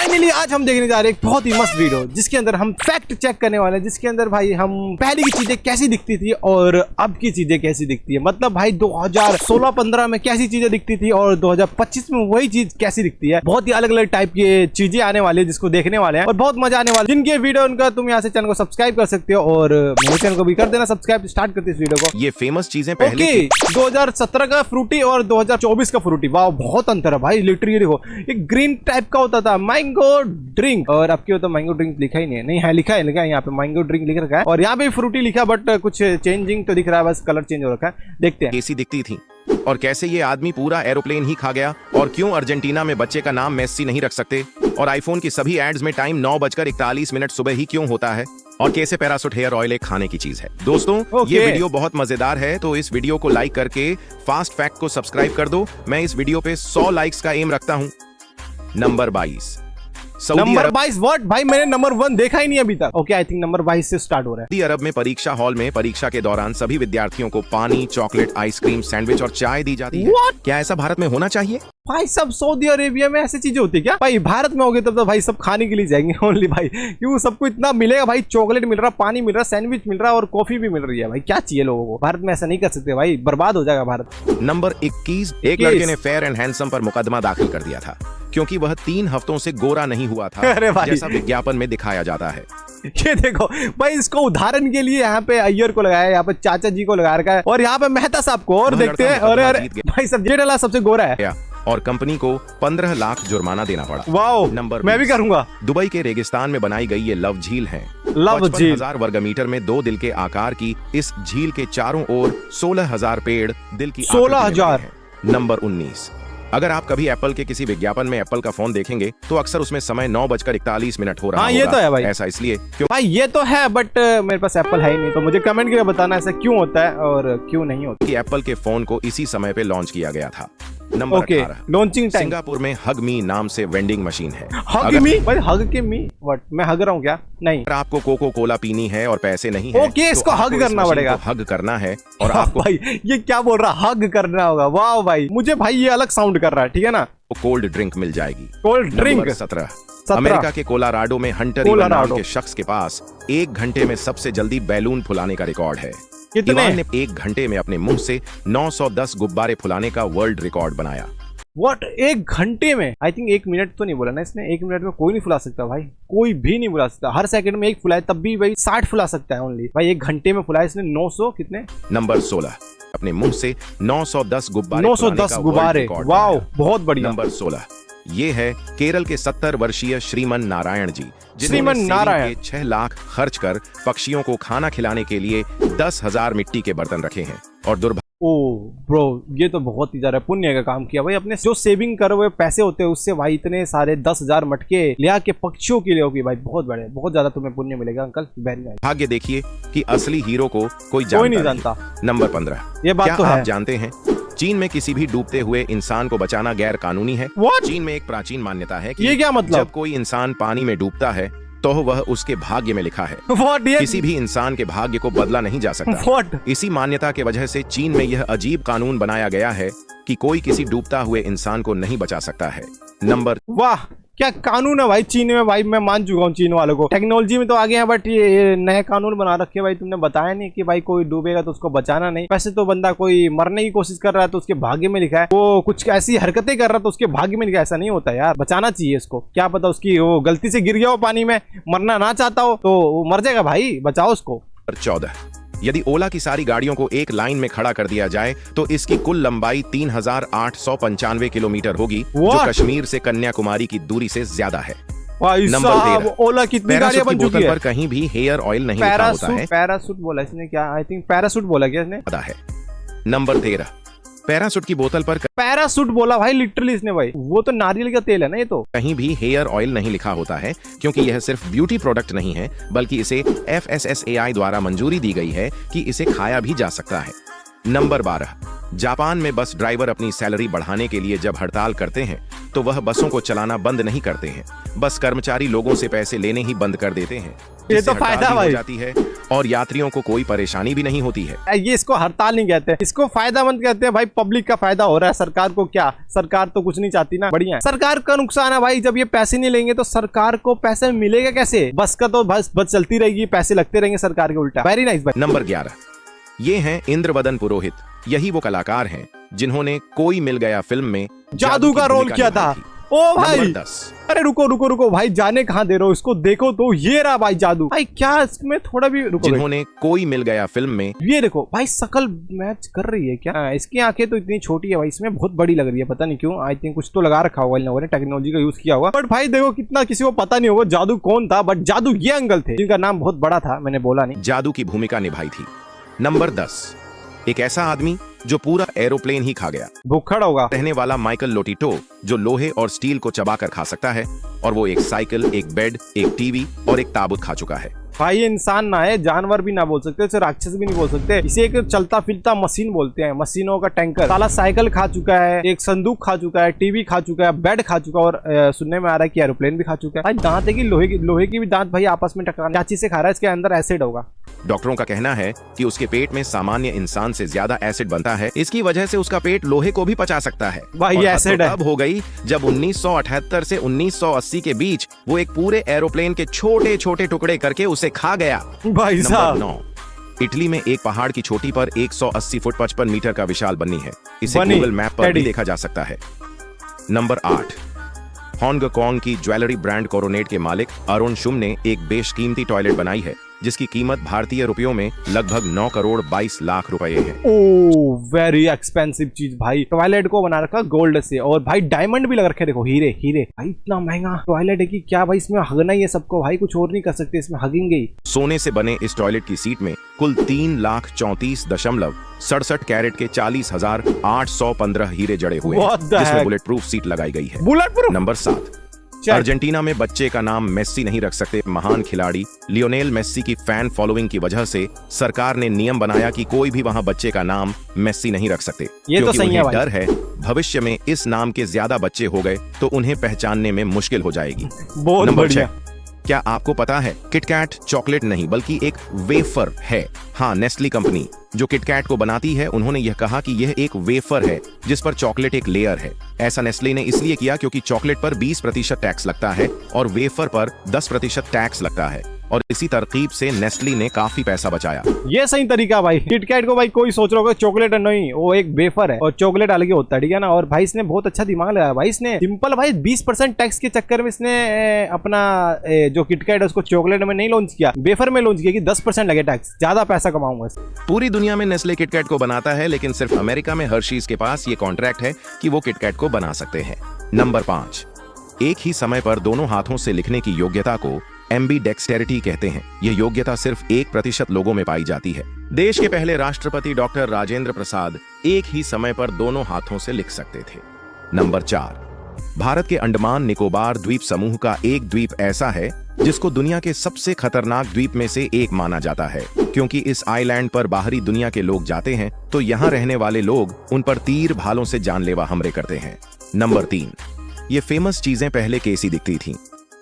Finally आज हम देखने जा रहे हैं एक बहुत ही मस्त वीडियो जिसके अंदर हम फैक्ट चेक करने वाले हैं, जिसके अंदर भाई हम पहले की चीजें कैसी दिखती थी और अब की चीजें कैसी दिखती है। मतलब भाई 2016-15 में कैसी चीजें दिखती थी और 2025 में वही चीज कैसी दिखती है। बहुत ही अलग अलग टाइप की चीजें आने वाली है जिसको देखने वाले हैं और बहुत मजा आने वाला है। जिनके वीडियो उनका तुम यहाँ से चैनल को सब्सक्राइब कर सकते हो और मेरे चैनल को भी कर देना सब्सक्राइब। स्टार्ट करते इस वीडियो को। ये फेमस चीजें पहले 2017 का फ्रूटी और 2024 का फ्रूटी, वाह बहुत अंतर है भाई। लिटरली देखो एक ग्रीन टाइप का होता था मैंगो ड्रिंक और अब क्यों तो मैंगो ड्रिंक लिखा ही नहीं है। नहीं है, लिखा है यहाँ पे मैंगो ड्रिंक लिख रखा है और यहाँ पे फ्रूटी लिखा बट कुछ चेंजिंग तो दिख रहा है, बस कलर चेंज हो रखा है। देखते हैं कैसी दिखती थी और कैसे ये आदमी पूरा एरोप्लेन ही खा गया और क्यों अर्जेंटीना में बच्चे का नाम मेस्सी नहीं रख सकते और आईफोन की सभी एड्स में टाइम 9:41 सुबह ही क्यों होता है और कैसे पैराशूट हेयर ऑयल एक खाने की चीज है। दोस्तों ये वीडियो बहुत मजेदार है तो इस वीडियो को लाइक करके फास्ट फैक्ट को सब्सक्राइब कर दो। मैं इस वीडियो पे 100 लाइक्स का एम रखता हूं। नंबर 22 नंबर 22 व्हाट भाई, मैंने नंबर 1 देखा ही नहीं अभी तक। ओके आई थिंक नंबर 22 से स्टार्ट हो रहा है। सऊदी अरब में परीक्षा हॉल में परीक्षा के दौरान सभी विद्यार्थियों को पानी, चॉकलेट, आइसक्रीम, सैंडविच और चाय दी जाती है। क्या ऐसा भारत में होना चाहिए? भाई सब सऊदी अरेबिया में ऐसी चीजें होती है क्या? भाई भारत में होगे तब तो भाई सब खाने के लिए जाएंगे ओनली भाई, क्यों सबको इतना मिलेगा भाई। चॉकलेट मिल रहा, पानी मिल रहा, सैंडविच मिल रहा और कॉफी भी मिल रही है। भाई क्या चाहिए लोगों को? भारत में ऐसा नहीं कर सकते भाई, बर्बाद हो जाएगा भारत। नंबर 21 एक लड़के ने फेयर एंड हैंडसम पर मुकदमा दाखिल कर दिया था क्योंकि वह 3 हफ्तों से गोरा नहीं हुआ था जैसा विज्ञापन में दिखाया जाता है। ये देखो भाई, इसको उदाहरण के लिए यहाँ पे अय्यर को लगाया है, यहाँ पे चाचा जी को लगा रखा है और यहाँ पे मेहता साहब को। और देखते हैं अरे भाई सब जेठालाल सबसे गोरा है और कंपनी को 15 लाख जुर्माना देना पड़ा। वाओ, नंबर मैं भी करूंगा। दुबई के रेगिस्तान में बनाई गई ये लव झील है। लव झील 55,000 वर्ग मीटर में 2 दिल के आकार की इस झील के चारों ओर 16,000 पेड़ दिल की 16,000। नंबर 19 अगर आप कभी एप्पल के किसी विज्ञापन में एप्पल का फोन देखेंगे तो अक्सर उसमें समय 9:41 हो रहा है। ये तो है भाई। ऐसा इसलिए क्यों? भाई ये तो है बट मेरे पास एप्पल है ही नहीं, तो मुझे कमेंट करके बताना ऐसा क्यों होता है और क्यों नहीं होता। कि एप्पल के फोन को इसी समय पे लॉन्च किया गया था। Number 18 launching time. सिंगापुर में हग मी नाम से वेंडिंग मशीन है। हग मी भाई, हग के मी व्हाट? मैं हग रहा हूँ क्या? नहीं। अगर आपको कोको कोला पीनी है और पैसे नहीं है ओके इसको हग करना पड़ेगा। हग करना है और आपको भाई ये क्या बोल रहा, हग करना होगा? वाह भाई, मुझे भाई ये अलग साउंड कर रहा है, ठीक है ना। कोल्ड ड्रिंक मिल जाएगी। कोल्ड ड्रिंक 17 अमेरिका के कोलोराडो में हंटर नाम के शख्स के पास 1 घंटे में सबसे जल्दी बैलून फुलाने का रिकॉर्ड है। कितने? ने 1 घंटे में अपने मुंह से 910 गुब्बारे फुलाने का वर्ल्ड रिकॉर्ड बनाया। व्हाट 1 घंटे में? आई थिंक 1 मिनट तो नहीं बोला ना इसने। 1 मिनट में कोई नहीं फुला सकता भाई, कोई भी नहीं फुला सकता। हर सेकंड में 1 फुलाए तब भी भाई 60 फुला सकता है ओनली। भाई 1 घंटे में फुलाया इसने 900 कितने? नंबर 16 अपने मुंह से 910 गुब्बारे 910 गुब्बारे, वाओ बहुत बढ़िया। नंबर 16 ये है केरल के 70 वर्षीय श्रीमन नारायण जी, श्रीमन नारायण 6 लाख खर्च कर पक्षियों को खाना खिलाने के लिए 10,000 मिट्टी के बर्तन रखे हैं और ओ ब्रो ये तो बहुत ही ज्यादा पुण्य का काम किया भाई। अपने जो सेविंग करे हुए पैसे होते हैं उससे भाई इतने सारे 10,000 मटके ले के पक्षियों के लिए होगी भाई, बहुत बड़े, बहुत ज्यादा तुम्हें पुण्य मिलेगा अंकल। Very nice. भाग्य देखिए कि असली हीरो को कोई नहीं जानता। नंबर 15 ये बात तो आप है। जानते हैं चीन में किसी भी डूबते हुए इंसान को बचाना गैर कानूनी है। चीन में एक प्राचीन मान्यता है कि ये क्या मतलब? जब कोई इंसान पानी में डूबता है तो वह उसके भाग्य में लिखा है। किसी भी इंसान के भाग्य को बदला नहीं जा सकता। इसी मान्यता के वजह से चीन में यह अजीब कानून बनाया गया है कि कोई किसी डूबता हुए इंसान को नहीं बचा सकता है। नंबर वाह क्या कानून है भाई चीन में। भाई मैं मान चुका हूँ चीन वालों को, टेक्नोलॉजी में तो आगे हैं बट ये नए कानून बना रखे भाई। तुमने बताया नहीं कि भाई कोई डूबेगा तो उसको बचाना नहीं। वैसे तो बंदा कोई मरने की कोशिश कर रहा है तो उसके भाग्य में लिखा है, वो कुछ ऐसी हरकतें कर रहा है तो उसके भाग्य में लिखा है। ऐसा नहीं होता यार, बचाना चाहिए इसको। क्या पता उसकी वो गलती से गिर गया हो पानी में, मरना ना चाहता हो तो वो मर जाएगा भाई, बचाओ उसको। 14 यदि ओला की सारी गाड़ियों को एक लाइन में खड़ा कर दिया जाए तो इसकी कुल लंबाई 3,895 किलोमीटर होगी जो कश्मीर से कन्याकुमारी की दूरी से ज्यादा है। नंबर 13 ओला कितनी गाड़ियां बन चुकी है? पर कहीं भी हेयर ऑयल नहीं लिखा होता है। पैराशूट बोला इसने क्या? आई थिंक पैराशूट बोला क्या इसने? पता है। नंबर 13 पैराशूट की बोतल पर पैराशूट बोला भाई लिटरली इसने भाई। वो तो नारियल का तेल है ना, ये तो कहीं भी हेयर ऑयल नहीं लिखा होता है क्योंकि यह सिर्फ ब्यूटी प्रोडक्ट नहीं है बल्कि इसे FSSAI द्वारा मंजूरी दी गई है कि इसे खाया भी जा सकता है। नंबर 12, जापान में बस ड्राइवर अपनी सैलरी बढ़ाने के लिए जब हड़ताल करते हैं तो वह बसों को चलाना बंद नहीं करते हैं, बस कर्मचारी लोगों से पैसे लेने ही बंद कर देते हैं। ये तो फायदा हो भाई जाती है और यात्रियों को कोई परेशानी भी नहीं होती है। ये इसको हड़ताल नहीं कहते, इसको फायदा मंद कहते हैं भाई। पब्लिक का फायदा हो रहा है, सरकार को क्या, सरकार तो कुछ नहीं चाहती ना। बढ़िया है। सरकार का नुकसान है भाई, जब ये पैसे नहीं लेंगे तो सरकार को पैसे मिलेगा कैसे? बस का तो बस चलती रहेगी, पैसे लगते रहेंगे सरकार के उल्टा। वेरी नाइस भाई। नंबर 11, ये हैं इंद्रवदन पुरोहित। यही वो कलाकार हैं जिन्होंने कोई मिल गया फिल्म में जादू का रोल किया था। ओ भाई, नंबर 10, अरे रुको रुको रुको भाई, जाने कहाँ दे रहे हो इसको? देखो तो ये रहा भाई जादू। भाई क्या इसमें थोड़ा भी रुको? जिन्होंने कोई मिल गया फिल्म में, ये देखो भाई, शकल मैच कर रही है क्या? इसकी आंखें तो इतनी छोटी है भाई, इसमें बहुत बड़ी लग रही है, पता नहीं क्यों। आई थिंक कुछ तो लगा रखा होगा इन लोगों ने, टेक्नोलॉजी का यूज किया होगा। बट भाई देखो कितना, किसी को पता नहीं होगा जादू कौन था, बट जादू ये अंकल थे जिनका नाम बहुत बड़ा था, मैंने बोला नहीं। जादू की भूमिका निभाई थी। नंबर 10, एक ऐसा आदमी जो पूरा एरोप्लेन ही खा गया। भूखड़ होगा। रहने वाला माइकल लोटिटो, जो लोहे और स्टील को चबाकर खा सकता है, और वो एक साइकिल, एक बेड, एक टीवी और एक ताबूत खा चुका है। भाई ये इंसान ना है, जानवर भी ना बोल सकते, इसे राक्षस भी नहीं बोल सकते, इसे एक चलता फिरता मशीन बोलते हैं, मशीनों का टैंकर। साला साइकिल खा चुका है, एक संदूक खा चुका है, टीवी खा चुका है, बेड खा चुका है, और सुनने में आ रहा है कि एरोप्लेन भी खा चुका है। भाई दांत है कि लोहे की भी दांत भाई आपस में टकराने, क्या चीज से खा रहा है? इसके अंदर एसिड होगा। डॉक्टरों का कहना है कि उसके पेट में सामान्य इंसान से ज्यादा एसिड बनता है, इसकी वजह से उसका पेट लोहे को भी पचा सकता है। भाई और एसिड है। अब हो गई जब 1978 से 1980 के बीच वो एक पूरे एरोप्लेन के छोटे छोटे टुकड़े करके उसे खा गया। भाई साहब। नंबर 9, इटली में एक पहाड़ की चोटी पर 180 फुट 55 मीटर का विशाल बनी है। इसे गूगल मैप पर भी देखा जा सकता है। नंबर 8, हांगकांग की ज्वेलरी ब्रांड कोरोनेट के मालिक अरुण शुम ने एक बेशकीमती टॉयलेट बनाई है जिसकी कीमत भारतीय रुपयों में लगभग 9 करोड़ 22 लाख रुपए है। ओ वेरी एक्सपेंसिव चीज भाई। टॉयलेट को बना रखा गोल्ड से, और भाई डायमंड भी लग रखे, देखो हीरे हीरे। भाई इतना महंगा टॉयलेट है कि क्या भाई, इसमें हगना ही है सबको भाई, कुछ और नहीं कर सकते, इसमें हगेंगे ही। सोने से बने इस टॉयलेट की सीट में कुल 3,34.67 कैरेट के 40,815 हीरे जड़े हुए हैं, जिसमें बुलेट प्रूफ सीट लगाई गई है। Bullet proof. नंबर 7, अर्जेंटीना में बच्चे का नाम मेस्सी नहीं रख सकते। महान खिलाड़ी लियोनेल मेस्सी की फैन फॉलोइंग की वजह से सरकार ने नियम बनाया कि कोई भी वहां बच्चे का नाम मेस्सी नहीं रख सकते, ये तो सही है भाई। डर है भविष्य में इस नाम के ज्यादा बच्चे हो गए तो उन्हें पहचानने में मुश्किल हो जाएगी। बहुत नंबर बढ़िया। 6, क्या आपको पता है किटकैट चॉकलेट नहीं बल्कि एक वेफर है? हाँ, नेस्ले कंपनी जो किटकैट को बनाती है, उन्होंने यह कहा कि यह एक वेफर है जिस पर चॉकलेट एक लेयर है। ऐसा नेस्ले ने इसलिए किया क्योंकि चॉकलेट पर 20% टैक्स लगता है और वेफर पर 10% टैक्स लगता है, और इसी तरकीब से नेस्ले ने काफी पैसा बचाया। ये सही तरीका भाई। किटकैट को भाई कोई सोच रहा होगा चॉकलेट नहीं, वो एक वेफर है और चॉकलेट अलग होता है, ठीक है ना। और भाई इसने बहुत अच्छा दिमाग लगाया भाई, इसने सिंपल भाई 20% टैक्स के चक्कर में इसने अपना जो किटकैट है उसको चॉकलेट में नहीं लॉन्च किया, वेफर में लॉन्च किया कि 10% लगे टैक्स, ज्यादा पैसा कमाऊंगा। पूरी दुनिया में नेस्ले किटकैट को बनाता है, लेकिन सिर्फ अमेरिका में हर्शीज के पास ये कॉन्ट्रैक्ट है कि वो किटकैट को बना सकते हैं। नंबर 5, एक ही समय पर दोनों हाथों से लिखने की योग्यता को एम्बीडेक्सटेरिटी कहते हैं। यह योग्यता सिर्फ 1% लोगों में पाई जाती है। देश के पहले राष्ट्रपति डॉक्टर राजेंद्र प्रसाद एक ही समय पर दोनों हाथों से लिख सकते थे। नंबर 4, भारत के अंडमान निकोबार द्वीप समूह का एक द्वीप ऐसा है जिसको दुनिया के सबसे खतरनाक द्वीप में से एक माना जाता है, क्योंकि इस आइलैंड पर बाहरी दुनिया के लोग जाते हैं तो यहाँ रहने वाले लोग उन पर तीर भालों से जानलेवा हमले करते हैं। नंबर 3, ये फेमस चीजें पहले कैसी दिखती थी?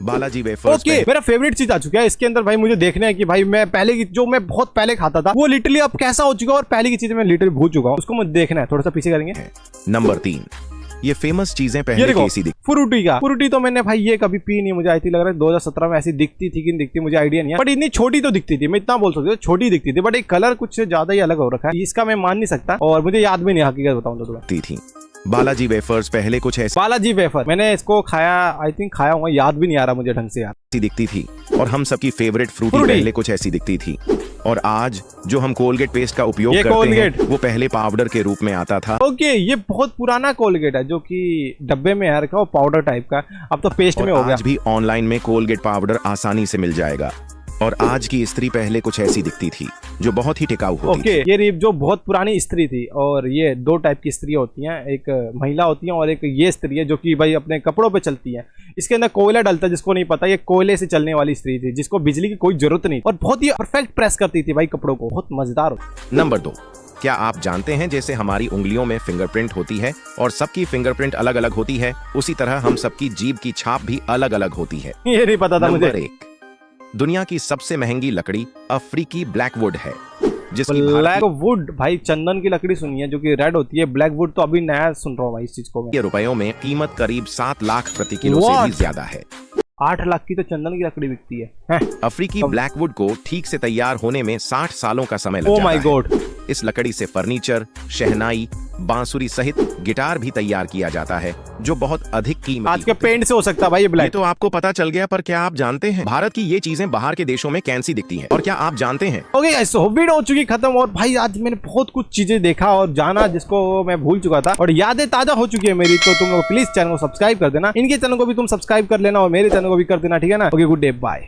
बालाजी वेफर्स। ओके, मेरा फेवरेट चीज आ चुका है इसके अंदर भाई। मुझे देखना है कि भाई मैं पहले की जो मैं बहुत पहले खाता था वो लिटरली अब कैसा हो चुका है, और पहले की चीजें मैं लिटरली भूल चुका हूँ, उसको मुझे देखना है। थोड़ा सा पीछे करेंगे। नंबर 3, ये फेमस चीजें पहले कैसी दिखती? फ्रूटी का। फ्रूटी तो मैंने भाई ये कभी पी नहीं, मुझे आई थी लग रहा है 2017 में ऐसी दिखती थी कि नहीं दिखती मुझे आइडिया नहीं है, बट इतनी छोटी तो दिखती थी, मैं इतना बोल सकता हूँ छोटी दिखती थी, बट एक कलर कुछ ज्यादा ही अलग हो रखा है, इसका मैं मान नहीं सकता और मुझे याद भी नहीं, हकीकत बताऊँ तो थोड़ा। बालाजी वेफर्स पहले कुछ ऐसी, बालाजी वेफर मैंने इसको खाया, आई थिंक खाया हुआ, याद भी नहीं आ रहा मुझे ढंग से यार। दिखती थी, और हम सबकी फेवरेट फ्रूटी पहले कुछ ऐसी दिखती थी। और आज जो हम कोलगेट पेस्ट का उपयोग करते हैं वो पहले पाउडर के रूप में आता था। ओके, ये बहुत पुराना कोलगेट है जो कि डब्बे में है रखा, पाउडर टाइप का, अब तो पेस्ट में हो गया। आज भी ऑनलाइन में कोलगेट पाउडर आसानी से मिल जाएगा। और आज की स्त्री पहले कुछ ऐसी दिखती थी जो बहुत ही टिकाऊ होती थी। ये रीप जो बहुत पुरानी स्त्री थी, और ये दो टाइप की स्त्री होती हैं, एक महिला होती है और एक ये स्त्री है जो कि भाई अपने कपड़ों पे चलती है। इसके अंदर कोयला डलता है, जिसको नहीं पता, ये कोयले से चलने वाली स्त्री थी जिसको बिजली की कोई जरूरत नहीं, और बहुत ही परफेक्ट प्रेस करती थी भाई कपड़ों को, बहुत मजेदार होती। नंबर 2, क्या आप जानते हैं जैसे हमारी उंगलियों में फिंगरप्रिंट होती है और सबकी फिंगरप्रिंट अलग अलग होती है, उसी तरह हम सबकी जीभ की छाप भी अलग अलग होती है। ये नहीं पता था मुझे। नंबर 1, दुनिया की सबसे महंगी लकड़ी अफ्रीकी ब्लैकवुड है, जिसकी ब्लैक वुड, भाई चंदन की लकड़ी सुनी है जो कि रेड होती है। ब्लैक वुड तो अभी नया सुन रहा हूँ भाई इस चीज को मैं। भारतीय रुपयों में कीमत करीब 7 लाख प्रति किलो से भी ज्यादा है। 8 लाख की तो चंदन की लकड़ी बिकती है। अफ्रीकी ब्लैकवुड को ठीक से तैयार होने में 60 सालों का समय लग ओ जाता माय है। गॉड। इस लकड़ी से फर्नीचर, शहनाई, बांसुरी सहित गिटार भी तैयार किया जाता है, जो बहुत अधिक कीमती आज के होते हैं। पेंट से हो सकता है भाई ये ये ब्लैक। तो आपको पता चल गया, पर क्या आप जानते हैं भारत की ये चीजें बाहर के देशों में कैसी दिखती हैं? और क्या आप जानते हैं ओके गाइस, सो वीडियो हो चुकी खत्म। और भाई आज मैंने बहुत कुछ चीजें देखा और जाना जिसको मैं भूल चुका था, और यादें ताजा हो चुकी है मेरी। तो तुम लोग प्लीज चैनल को सब्सक्राइब कर देना, इनके चैनल को भी तुम सब्सक्राइब कर लेना और मेरे चैनल को भी कर देना, ठीक है ना। Okay, good day, bye.